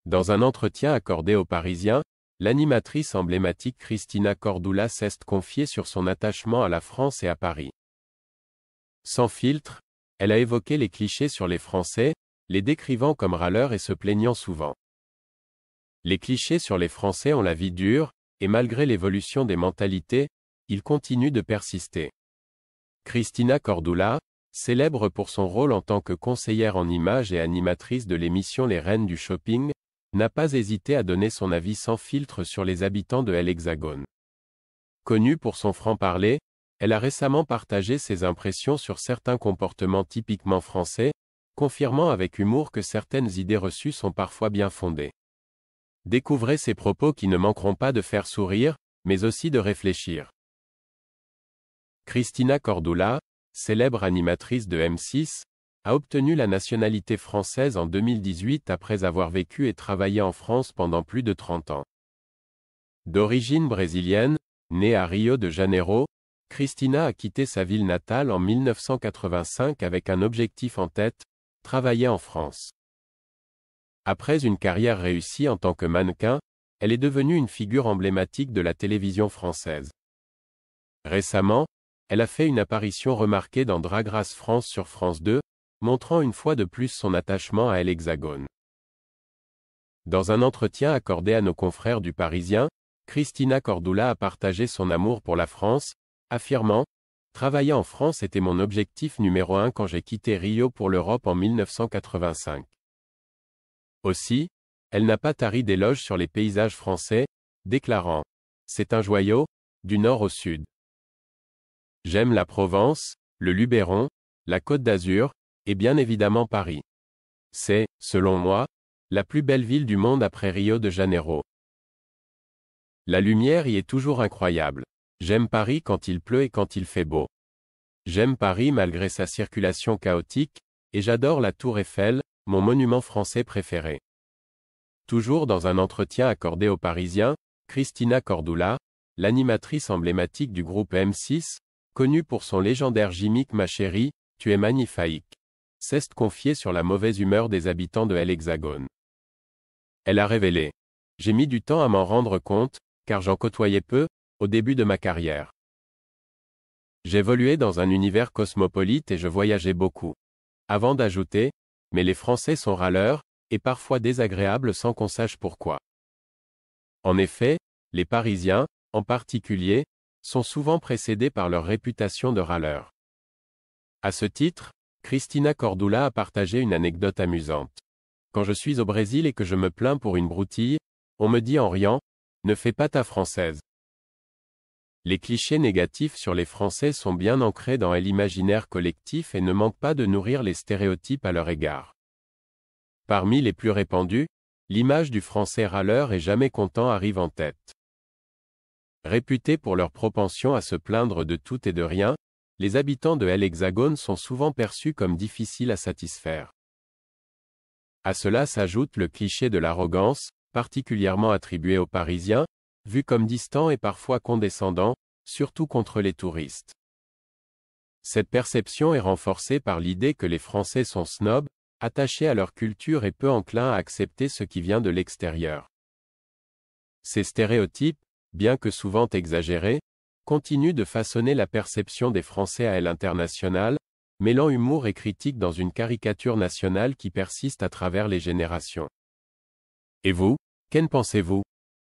Dans un entretien accordé aux Parisiens, l'animatrice emblématique Cristina Cordula s'est confiée sur son attachement à la France et à Paris. Sans filtre, elle a évoqué les clichés sur les Français, les décrivant comme râleurs et se plaignant souvent. Les clichés sur les Français ont la vie dure, et malgré l'évolution des mentalités, ils continuent de persister. Cristina Cordula, célèbre pour son rôle en tant que conseillère en images et animatrice de l'émission Les Reines du Shopping, n'a pas hésité à donner son avis sans filtre sur les habitants de l'Hexagone. Connue pour son franc-parler, elle a récemment partagé ses impressions sur certains comportements typiquement français, confirmant avec humour que certaines idées reçues sont parfois bien fondées. Découvrez ces propos qui ne manqueront pas de faire sourire, mais aussi de réfléchir. Cristina Cordula, célèbre animatrice de M6, a obtenu la nationalité française en 2018 après avoir vécu et travaillé en France pendant plus de 30 ans. D'origine brésilienne, née à Rio de Janeiro, Cristina a quitté sa ville natale en 1985 avec un objectif en tête, travailler en France. Après une carrière réussie en tant que mannequin, elle est devenue une figure emblématique de la télévision française. Récemment, elle a fait une apparition remarquée dans Drag Race France sur France 2, montrant une fois de plus son attachement à l'Hexagone. Dans un entretien accordé à nos confrères du Parisien, Cristina Cordula a partagé son amour pour la France, affirmant « Travailler en France était mon objectif numéro 1 quand j'ai quitté Rio pour l'Europe en 1985. » Aussi, elle n'a pas tari d'éloges sur les paysages français, déclarant « C'est un joyau, du nord au sud. J'aime la Provence, le Luberon, la Côte d'Azur, et bien évidemment Paris. C'est, selon moi, la plus belle ville du monde après Rio de Janeiro. La lumière y est toujours incroyable. J'aime Paris quand il pleut et quand il fait beau. J'aime Paris malgré sa circulation chaotique, et j'adore la Tour Eiffel, mon monument français préféré. » Toujours dans un entretien accordé aux Parisiens, Cristina Cordula, l'animatrice emblématique du groupe M6, connue pour son légendaire gimmick Ma chérie, tu es magnifique, s'est confiée sur la mauvaise humeur des habitants de l'Hexagone. Elle a révélé « J'ai mis du temps à m'en rendre compte, car j'en côtoyais peu, au début de ma carrière. J'évoluais dans un univers cosmopolite et je voyageais beaucoup. » Avant d'ajouter « Mais les Français sont râleurs, et parfois désagréables sans qu'on sache pourquoi. » En effet, les Parisiens, en particulier, sont souvent précédés par leur réputation de râleurs. À ce titre, Cristina Cordula a partagé une anecdote amusante. Quand je suis au Brésil et que je me plains pour une broutille, on me dit en riant « Ne fais pas ta française. » Les clichés négatifs sur les Français sont bien ancrés dans l'imaginaire collectif et ne manquent pas de nourrir les stéréotypes à leur égard. Parmi les plus répandus, l'image du Français râleur et jamais content arrive en tête. Réputés pour leur propension à se plaindre de tout et de rien, les habitants de l'Hexagone sont souvent perçus comme difficiles à satisfaire. À cela s'ajoute le cliché de l'arrogance, particulièrement attribué aux Parisiens, vu comme distant et parfois condescendant, surtout contre les touristes. Cette perception est renforcée par l'idée que les Français sont snobs, attachés à leur culture et peu enclins à accepter ce qui vient de l'extérieur. Ces stéréotypes, bien que souvent exagérés, continuent de façonner la perception des Français à l'international, mêlant humour et critique dans une caricature nationale qui persiste à travers les générations. Et vous, qu'en pensez-vous ?